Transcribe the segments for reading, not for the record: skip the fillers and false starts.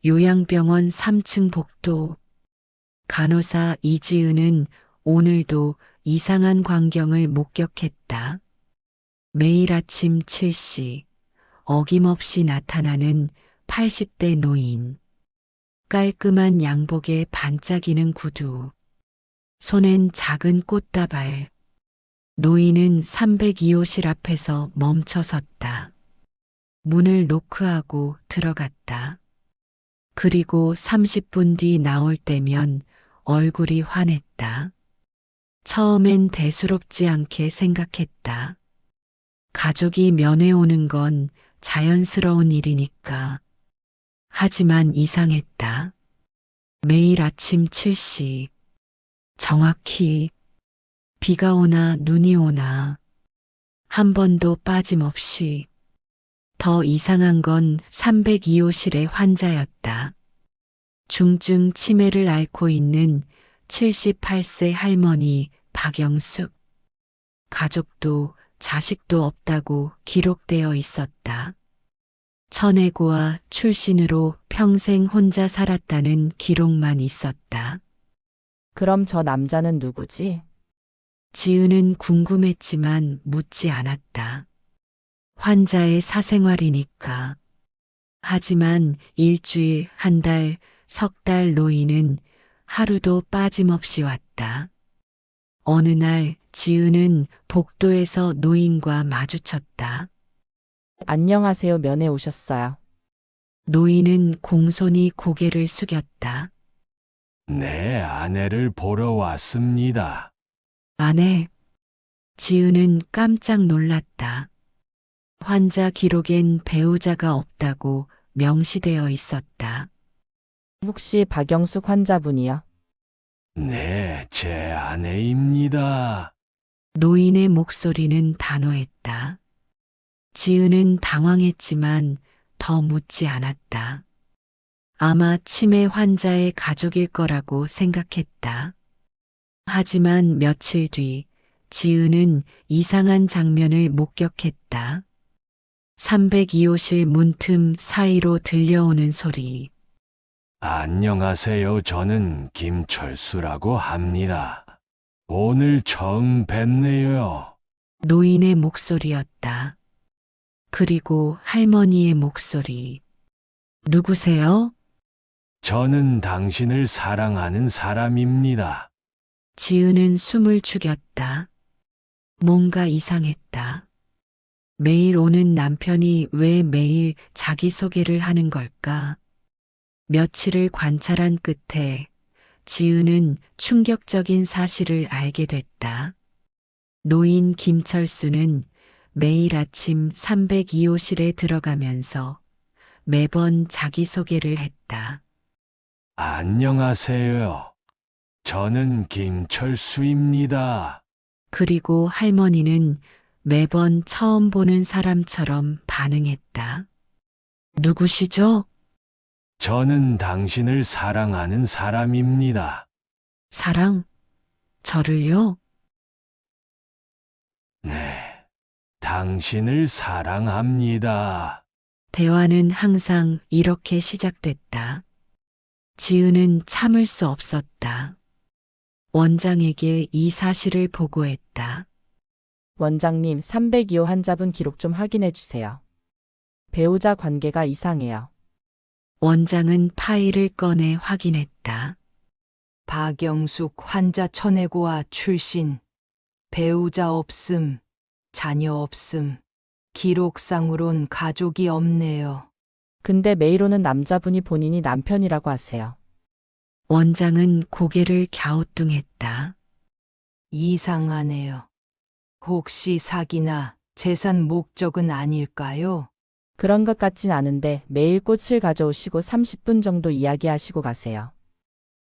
요양병원 3층 복도. 간호사 이지은은 오늘도 이상한 광경을 목격했다. 매일 아침 7시 어김없이 나타나는 80대 노인. 깔끔한 양복에 반짝이는 구두. 손엔 작은 꽃다발. 노인은 302호실 앞에서 멈춰 섰다. 문을 노크하고 들어갔다. 그리고 30분 뒤 나올 때면 얼굴이 환했다. 처음엔 대수롭지 않게 생각했다. 가족이 면회 오는 건 자연스러운 일이니까. 하지만 이상했다. 매일 아침 7시. 정확히 비가 오나 눈이 오나 한 번도 빠짐없이. 더 이상한 건 302호실의 환자였다. 중증 치매를 앓고 있는 78세 할머니 박영숙. 가족도 자식도 없다고 기록되어 있었다. 천혜고아 출신으로 평생 혼자 살았다는 기록만 있었다. 그럼 저 남자는 누구지? 지은은 궁금했지만 묻지 않았다. 환자의 사생활이니까. 하지만 일주일, 한 달, 석 달 노인은 하루도 빠짐없이 왔다. 어느 날 지은은 복도에서 노인과 마주쳤다. 안녕하세요. 면회 오셨어요. 노인은 공손히 고개를 숙였다. 내 아내를 보러 왔습니다. 아내. 지은은 깜짝 놀랐다. 환자 기록엔 배우자가 없다고 명시되어 있었다. 혹시 박영숙 환자분이요? 네, 제 아내입니다. 노인의 목소리는 단호했다. 지은은 당황했지만 더 묻지 않았다. 아마 치매 환자의 가족일 거라고 생각했다. 하지만 며칠 뒤 지은은 이상한 장면을 목격했다. 302호실 문틈 사이로 들려오는 소리. 안녕하세요. 저는 김철수라고 합니다. 오늘 처음 뵙네요. 노인의 목소리였다. 그리고 할머니의 목소리. 누구세요? 저는 당신을 사랑하는 사람입니다. 지은은 숨을 죽였다. 뭔가 이상했다. 매일 오는 남편이 왜 매일 자기소개를 하는 걸까? 며칠을 관찰한 끝에 지은은 충격적인 사실을 알게 됐다. 노인 김철수는 매일 아침 302호실에 들어가면서 매번 자기소개를 했다. 안녕하세요. 저는 김철수입니다. 그리고 할머니는 매번 처음 보는 사람처럼 반응했다. 누구시죠? 저는 당신을 사랑하는 사람입니다. 사랑? 저를요? 네, 당신을 사랑합니다. 대화는 항상 이렇게 시작됐다. 지은은 참을 수 없었다. 원장에게 이 사실을 보고했다. 원장님, 302호 환자분 기록 좀 확인해 주세요. 배우자 관계가 이상해요. 원장은 파일을 꺼내 확인했다. 박영숙 환자 천혜고아 출신. 배우자 없음, 자녀 없음. 기록상으론 가족이 없네요. 근데 매일 오는 남자분이 본인이 남편이라고 하세요. 원장은 고개를 갸우뚱했다. 이상하네요. 혹시 사기나 재산 목적은 아닐까요? 그런 것 같진 않은데 매일 꽃을 가져오시고 30분 정도 이야기하시고 가세요.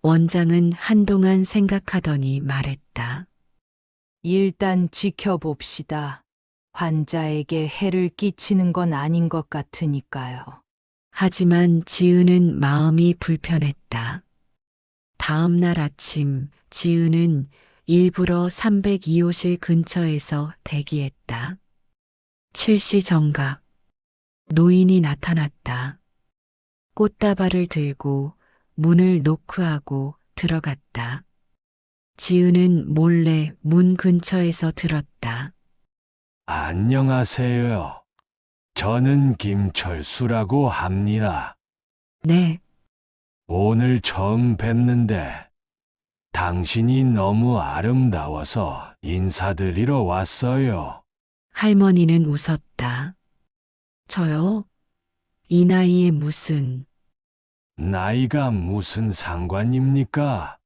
원장은 한동안 생각하더니 말했다. 일단 지켜봅시다. 환자에게 해를 끼치는 건 아닌 것 같으니까요. 하지만 지은은 마음이 불편했다. 다음 날 아침 지은은 일부러 302호실 근처에서 대기했다. 7시 정각. 노인이 나타났다. 꽃다발을 들고 문을 노크하고 들어갔다. 지은은 몰래 문 근처에서 들었다. 안녕하세요. 저는 김철수라고 합니다. 네, 오늘 처음 뵙는데 당신이 너무 아름다워서 인사드리러 왔어요. 할머니는 웃었다. 저요? 이 나이에 무슨, 나이가 무슨 상관입니까?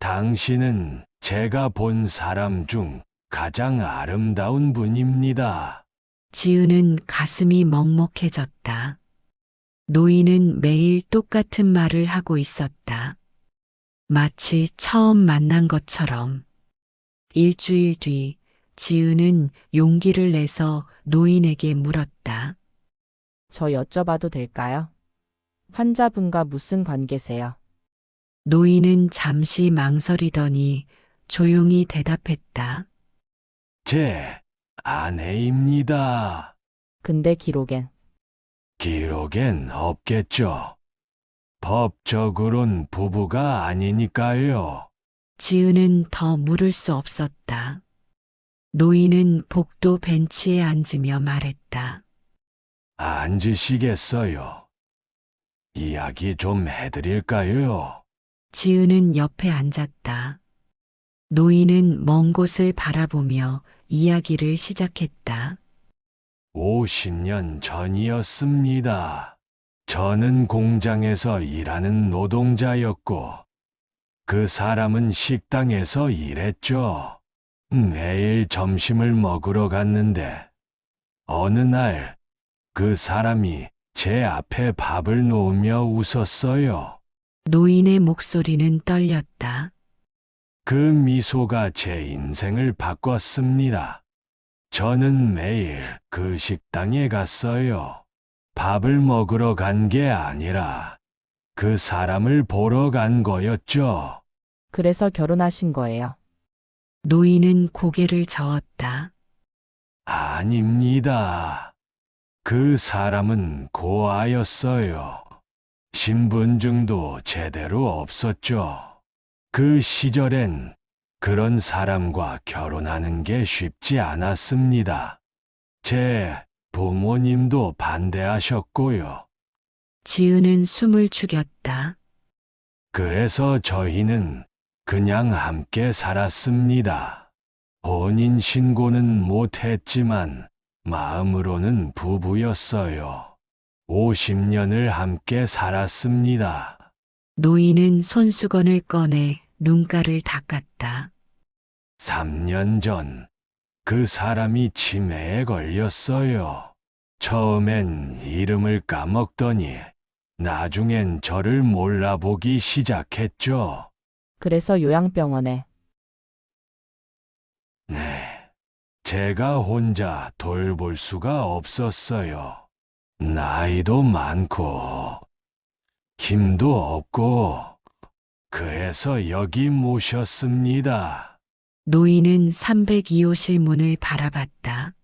당신은 제가 본 사람 중 가장 아름다운 분입니다. 지은은 가슴이 먹먹해졌다. 노인은 매일 똑같은 말을 하고 있었다. 마치 처음 만난 것처럼. 일주일 뒤 지은은 용기를 내서 노인에게 물었다. 저 여쭤봐도 될까요? 환자분과 무슨 관계세요? 노인은 잠시 망설이더니 조용히 대답했다. 제 아내입니다. 근데 기록엔 기록엔 없겠죠. 법적으론 부부가 아니니까요. 지은은 더 물을 수 없었다. 노인은 복도 벤치에 앉으며 말했다. 앉으시겠어요? 이야기 좀 해드릴까요? 지은은 옆에 앉았다. 노인은 먼 곳을 바라보며 이야기를 시작했다. 50년 전이었습니다. 저는 공장에서 일하는 노동자였고, 그 사람은 식당에서 일했죠. 매일 점심을 먹으러 갔는데, 어느 날, 그 사람이 제 앞에 밥을 놓으며 웃었어요. 노인의 목소리는 떨렸다. 그 미소가 제 인생을 바꿨습니다. 저는 매일 그 식당에 갔어요. 밥을 먹으러 간 게 아니라 그 사람을 보러 간 거였죠. 그래서 결혼하신 거예요. 노인은 고개를 저었다. 아닙니다. 그 사람은 고아였어요. 신분증도 제대로 없었죠. 그 시절엔 그런 사람과 결혼하는 게 쉽지 않았습니다. 제 부모님도 반대하셨고요. 지은은 숨을 죽였다. 그래서 저희는 그냥 함께 살았습니다. 혼인 신고는 못했지만 마음으로는 부부였어요. 50년을 함께 살았습니다. 노인은 손수건을 꺼내 눈가를 닦았다. 3년 전, 그 사람이 치매에 걸렸어요. 처음엔 이름을 까먹더니, 나중엔 저를 몰라보기 시작했죠. 그래서 요양병원에 네. 제가 혼자 돌볼 수가 없었어요. 나이도 많고, 힘도 없고, 그래서 여기 모셨습니다. 노인은 302호실 문을 바라봤다.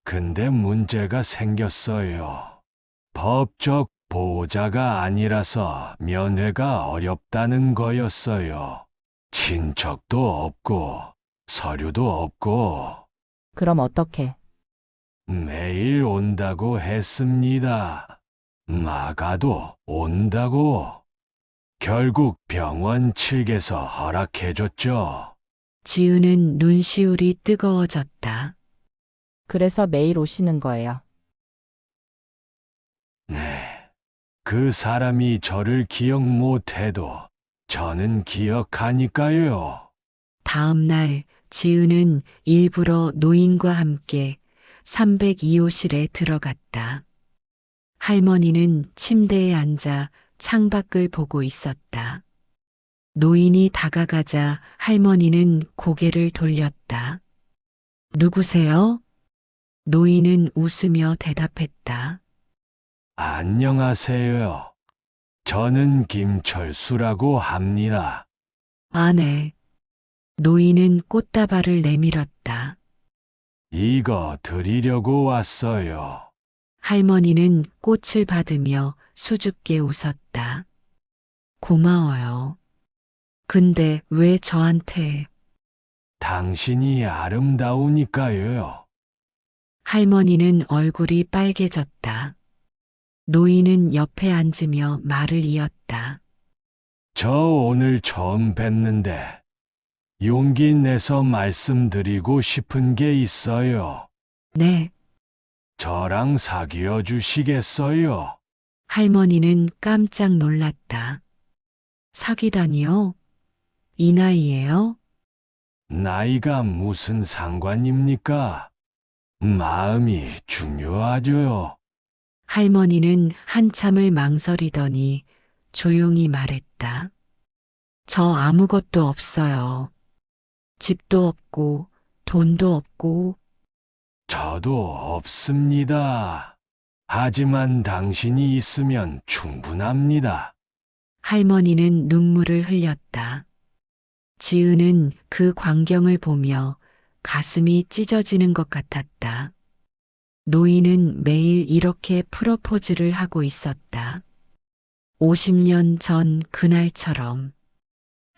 근데 문제가 생겼어요. 법적 보호자가 아니라서 면회가 어렵다는 거였어요. 친척도 없고, 서류도 없고, 그럼 어떻게? 매일 온다고 했습니다. 마가도 온다고. 결국 병원 측에서 허락해줬죠. 지은은 눈시울이 뜨거워졌다. 그래서 매일 오시는 거예요. 네. 그 사람이 저를 기억 못해도 저는 기억하니까요. 다음 날 지은은 일부러 노인과 함께 302호실에 들어갔다. 할머니는 침대에 앉아 창밖을 보고 있었다. 노인이 다가가자 할머니는 고개를 돌렸다. 누구세요? 노인은 웃으며 대답했다. 안녕하세요. 저는 김철수라고 합니다. 아, 네. 노인은 꽃다발을 내밀었다. 이거 드리려고 왔어요. 할머니는 꽃을 받으며 수줍게 웃었다. 고마워요. 근데 왜 저한테? 당신이 아름다우니까요. 할머니는 얼굴이 빨개졌다. 노인은 옆에 앉으며 말을 이었다. 저 오늘 처음 뵀는데 용기 내서 말씀드리고 싶은 게 있어요. 네, 저랑 사귀어 주시겠어요? 할머니는 깜짝 놀랐다. 사귀다니요? 이 나이에요? 나이가 무슨 상관입니까? 마음이 중요하죠. 할머니는 한참을 망설이더니 조용히 말했다. 저 아무것도 없어요. 집도 없고 돈도 없고. 저도 없습니다. 하지만 당신이 있으면 충분합니다. 할머니는 눈물을 흘렸다. 지은은 그 광경을 보며 가슴이 찢어지는 것 같았다. 노인은 매일 이렇게 프로포즈를 하고 있었다. 50년 전 그날처럼,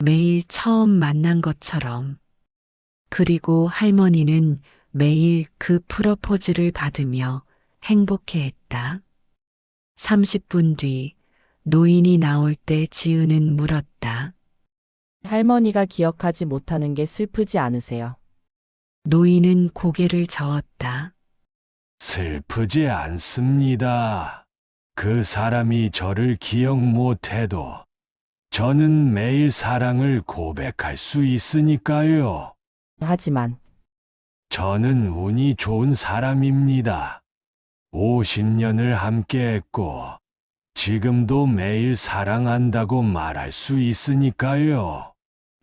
매일 처음 만난 것처럼. 그리고 할머니는 매일 그 프로포즈를 받으며 행복해했다. 30분 뒤 노인이 나올 때 지은은 물었다. 할머니가 기억하지 못하는 게 슬프지 않으세요? 노인은 고개를 저었다. 슬프지 않습니다. 그 사람이 저를 기억 못해도 저는 매일 사랑을 고백할 수 있으니까요. 하지만 저는 운이 좋은 사람입니다. 50년을 함께했고 지금도 매일 사랑한다고 말할 수 있으니까요.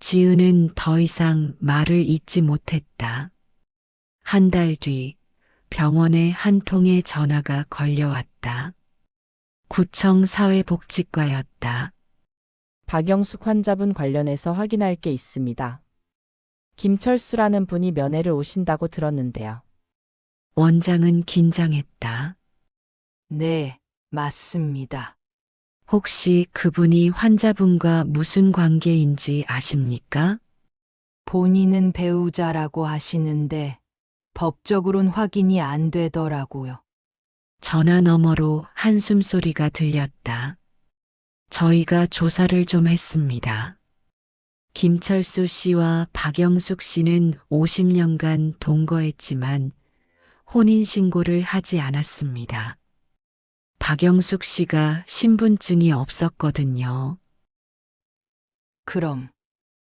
지은은 더 이상 말을 잇지 못했다. 한 달 뒤 병원에 한 통의 전화가 걸려왔다. 구청 사회복지과였다. 박영숙 환자분 관련해서 확인할 게 있습니다. 김철수라는 분이 면회를 오신다고 들었는데요. 원장은 긴장했다. 네, 맞습니다. 혹시 그분이 환자분과 무슨 관계인지 아십니까? 본인은 배우자라고 하시는데 법적으로는 확인이 안 되더라고요. 전화 너머로 한숨 소리가 들렸다. 저희가 조사를 좀 했습니다. 김철수 씨와 박영숙 씨는 50년간 동거했지만 혼인신고를 하지 않았습니다. 박영숙 씨가 신분증이 없었거든요. 그럼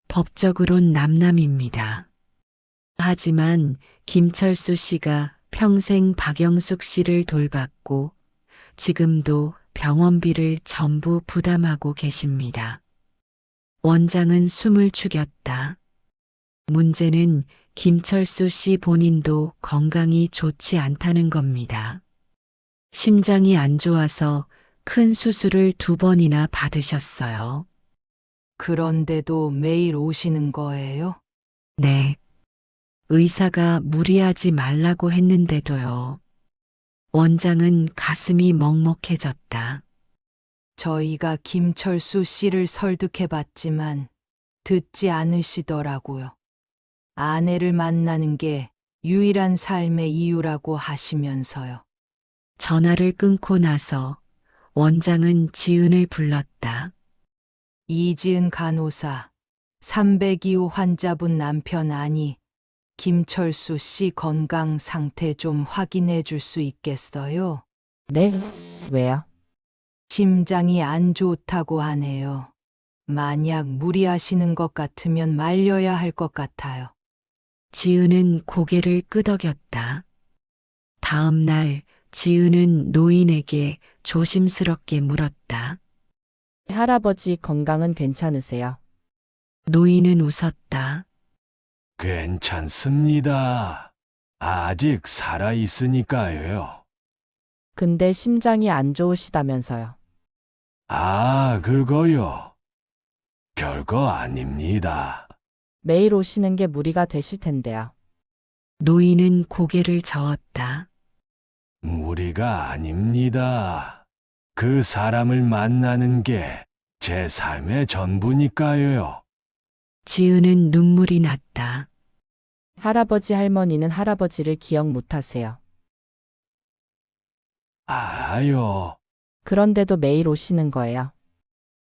법적으론 남남입니다. 하지만 김철수 씨가 평생 박영숙 씨를 돌봤고 지금도 병원비를 전부 부담하고 계십니다. 원장은 숨을 죽였다. 문제는 김철수 씨 본인도 건강이 좋지 않다는 겁니다. 심장이 안 좋아서 큰 수술을 2번이나 받으셨어요. 그런데도 매일 오시는 거예요? 네. 의사가 무리하지 말라고 했는데도요. 원장은 가슴이 먹먹해졌다. 저희가 김철수 씨를 설득해 봤지만 듣지 않으시더라고요. 아내를 만나는 게 유일한 삶의 이유라고 하시면서요. 전화를 끊고 나서 원장은 지은을 불렀다. 이지은 간호사, 302호 환자분 남편 아니, 김철수 씨 건강 상태 좀 확인해 줄 수 있겠어요? 네, 왜요? 심장이 안 좋다고 하네요. 만약 무리하시는 것 같으면 말려야 할 것 같아요. 지은은 고개를 끄덕였다. 다음 날 지은은 노인에게 조심스럽게 물었다. 할아버지 건강은 괜찮으세요? 노인은 웃었다. 괜찮습니다. 아직 살아 있으니까요. 근데 심장이 안 좋으시다면서요. 아, 그거요. 별거 아닙니다. 매일 오시는 게 무리가 되실 텐데요. 노인은 고개를 저었다. 무리가 아닙니다. 그 사람을 만나는 게 제 삶의 전부니까요. 지은은 눈물이 났다. 할아버지 할머니는 할아버지를 기억 못하세요. 아요. 그런데도 매일 오시는 거예요.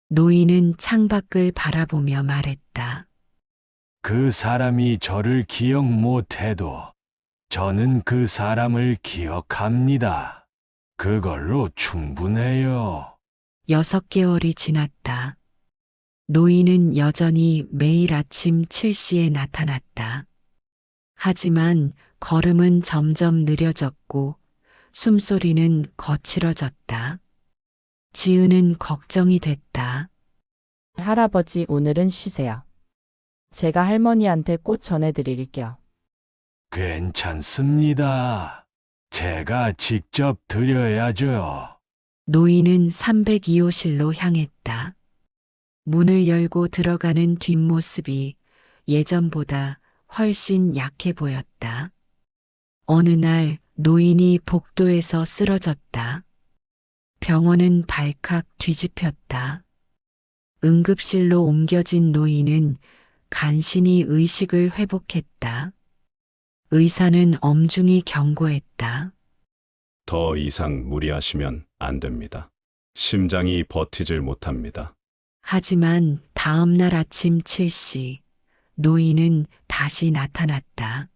노인은 창밖을 바라보며 말했다. 그 사람이 저를 기억 못해도 저는 그 사람을 기억합니다. 그걸로 충분해요. 6개월이 지났다. 노인은 여전히 매일 아침 7시에 나타났다. 하지만 걸음은 점점 느려졌고 숨소리는 거칠어졌다. 지은은 걱정이 됐다. 할아버지 오늘은 쉬세요. 제가 할머니한테 꽃 전해드릴게요. 괜찮습니다. 제가 직접 드려야죠. 노인은 302호실로 향했다. 문을 열고 들어가는 뒷모습이 예전보다 훨씬 약해 보였다. 어느 날 노인이 복도에서 쓰러졌다. 병원은 발칵 뒤집혔다. 응급실로 옮겨진 노인은 간신히 의식을 회복했다. 의사는 엄중히 경고했다. 더 이상 무리하시면 안 됩니다. 심장이 버티질 못합니다. 하지만 다음 날 아침 7시 노인은 다시 나타났다.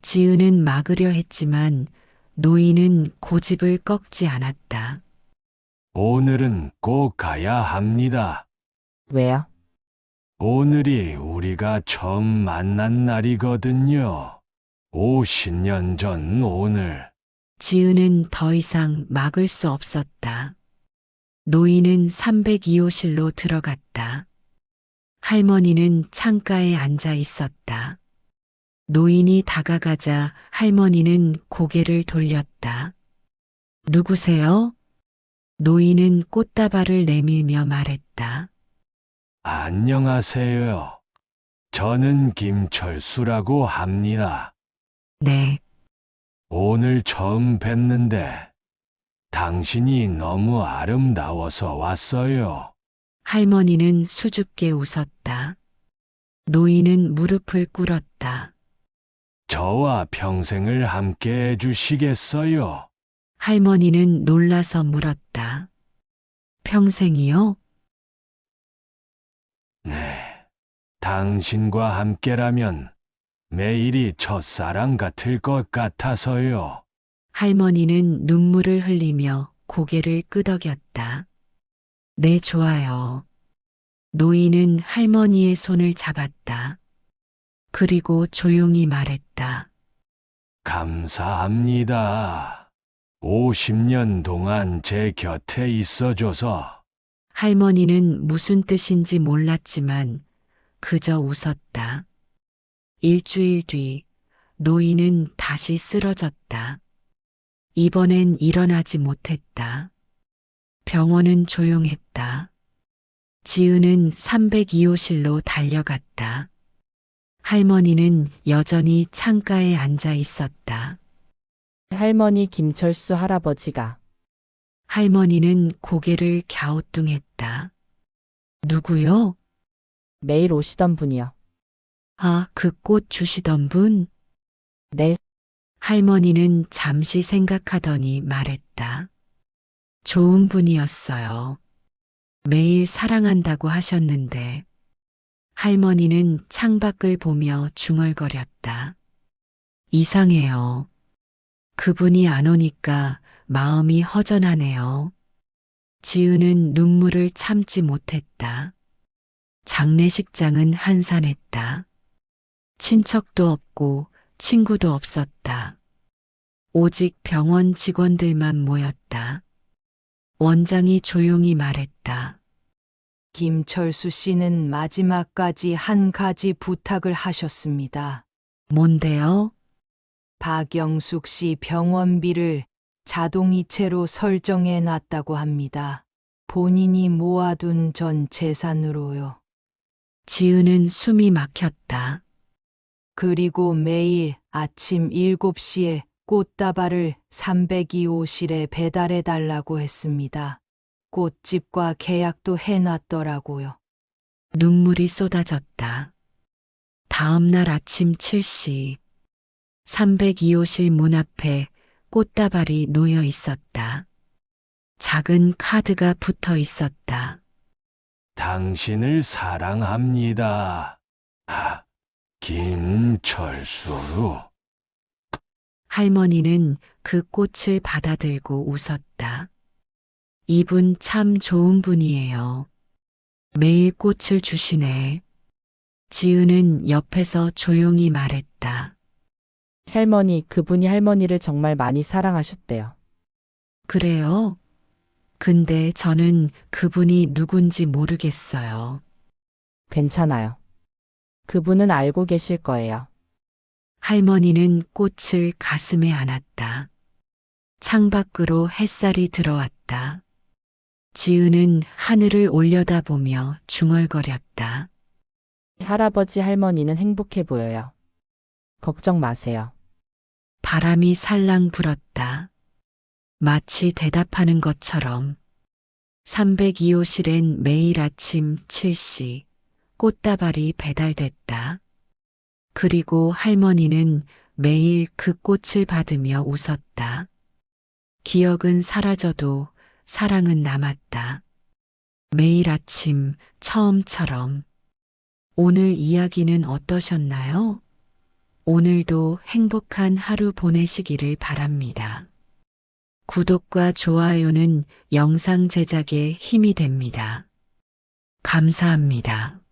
지은은 막으려 했지만 노인은 고집을 꺾지 않았다. 오늘은 꼭 가야 합니다. 왜요? 오늘이 우리가 처음 만난 날이거든요. 50년 전 오늘. 지은은 더 이상 막을 수 없었다. 노인은 302호실로 들어갔다. 할머니는 창가에 앉아 있었다. 노인이 다가가자 할머니는 고개를 돌렸다. 누구세요? 노인은 꽃다발을 내밀며 말했다. 안녕하세요. 저는 김철수라고 합니다. 네, 오늘 처음 뵀는데 당신이 너무 아름다워서 왔어요. 할머니는 수줍게 웃었다. 노인은 무릎을 꿇었다. 저와 평생을 함께 해주시겠어요? 할머니는 놀라서 물었다. 평생이요? 네. 당신과 함께라면 매일이 첫사랑 같을 것 같아서요. 할머니는 눈물을 흘리며 고개를 끄덕였다. 네, 좋아요. 노인은 할머니의 손을 잡았다. 그리고 조용히 말했다. 감사합니다. 50년 동안 제 곁에 있어줘서. 할머니는 무슨 뜻인지 몰랐지만 그저 웃었다. 일주일 뒤 노인은 다시 쓰러졌다. 이번엔 일어나지 못했다. 병원은 조용했다. 지은은 302호실로 달려갔다. 할머니는 여전히 창가에 앉아 있었다. 할머니 김철수 할아버지가 할머니는 고개를 갸우뚱했다. 누구요? 매일 오시던 분이요. 아, 그 꽃 주시던 분? 네, 할머니는 잠시 생각하더니 말했다. 좋은 분이었어요. 매일 사랑한다고 하셨는데. 할머니는 창밖을 보며 중얼거렸다. 이상해요. 그분이 안 오니까 마음이 허전하네요. 지은은 눈물을 참지 못했다. 장례식장은 한산했다. 친척도 없고 친구도 없었다. 오직 병원 직원들만 모였다. 원장이 조용히 말했다. 김철수 씨는 마지막까지 한 가지 부탁을 하셨습니다. 뭔데요? 박영숙 씨 병원비를 자동이체로 설정해 놨다고 합니다. 본인이 모아둔 전 재산으로요. 지은은 숨이 막혔다. 그리고 매일 아침 7시에 꽃다발을 302호실에 배달해 달라고 했습니다. 꽃집과 계약도 해놨더라고요. 눈물이 쏟아졌다. 다음 날 아침 7시 302호실 문 앞에 꽃다발이 놓여 있었다. 작은 카드가 붙어 있었다. 당신을 사랑합니다. 김철수. 할머니는 그 꽃을 받아들고 웃었다. 이분 참 좋은 분이에요. 매일 꽃을 주시네. 지은은 옆에서 조용히 말했다. 할머니, 그분이 할머니를 정말 많이 사랑하셨대요. 그래요? 근데 저는 그분이 누군지 모르겠어요. 괜찮아요. 그분은 알고 계실 거예요. 할머니는 꽃을 가슴에 안았다. 창밖으로 햇살이 들어왔다. 지은은 하늘을 올려다보며 중얼거렸다. 할아버지 할머니는 행복해 보여요. 걱정 마세요. 바람이 살랑 불었다. 마치 대답하는 것처럼 302호실엔 매일 아침 7시 꽃다발이 배달됐다. 그리고 할머니는 매일 그 꽃을 받으며 웃었다. 기억은 사라져도 사랑은 남았다. 매일 아침 처음처럼. 오늘 이야기는 어떠셨나요? 오늘도 행복한 하루 보내시기를 바랍니다. 구독과 좋아요는 영상 제작에 힘이 됩니다. 감사합니다.